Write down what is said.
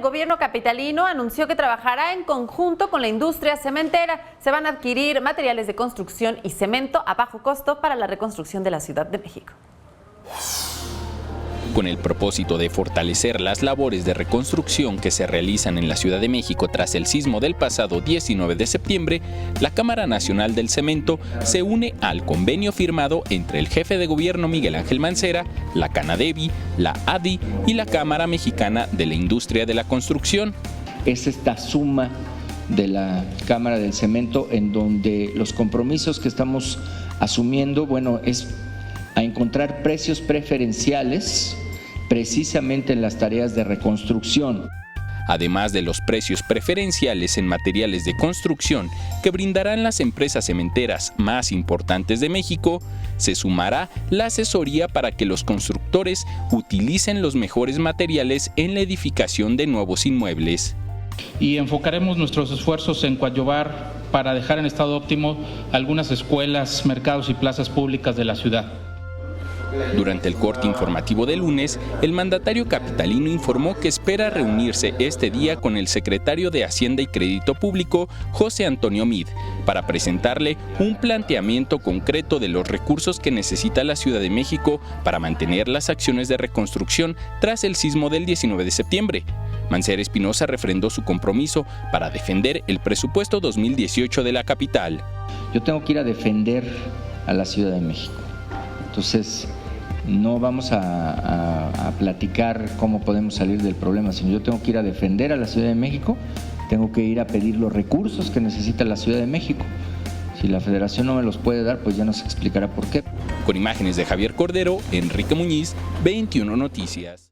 gobierno capitalino anunció que trabajará en conjunto con la industria cementera. Se van a adquirir materiales de construcción y cemento a bajo costo para la reconstrucción de la Ciudad de México. Con el propósito de fortalecer las labores de reconstrucción que se realizan en la Ciudad de México tras el sismo del pasado 19 de septiembre, la Cámara Nacional del Cemento se une al convenio firmado entre el jefe de gobierno Miguel Ángel Mancera, la Canadevi, la ADI y la Cámara Mexicana de la Industria de la Construcción. Es esta suma de la Cámara del Cemento en donde los compromisos que estamos asumiendo, es a encontrar precios preferenciales precisamente en las tareas de reconstrucción. Además de los precios preferenciales en materiales de construcción que brindarán las empresas cementeras más importantes de México, se sumará la asesoría para que los constructores utilicen los mejores materiales en la edificación de nuevos inmuebles. Y enfocaremos nuestros esfuerzos en coadyuvar para dejar en estado óptimo algunas escuelas, mercados y plazas públicas de la ciudad. Durante el corte informativo de lunes, el mandatario capitalino informó que espera reunirse este día con el secretario de Hacienda y Crédito Público, José Antonio Meade, para presentarle un planteamiento concreto de los recursos que necesita la Ciudad de México para mantener las acciones de reconstrucción tras el sismo del 19 de septiembre. Mancera Espinosa refrendó su compromiso para defender el presupuesto 2018 de la capital. Yo tengo que ir a defender a la Ciudad de México. Entonces, no vamos a platicar cómo podemos salir del problema, sino yo tengo que ir a defender a la Ciudad de México, tengo que ir a pedir los recursos que necesita la Ciudad de México. Si la Federación no me los puede dar, pues ya nos explicará por qué. Con imágenes de Javier Cordero, Enrique Muñiz, 21 Noticias.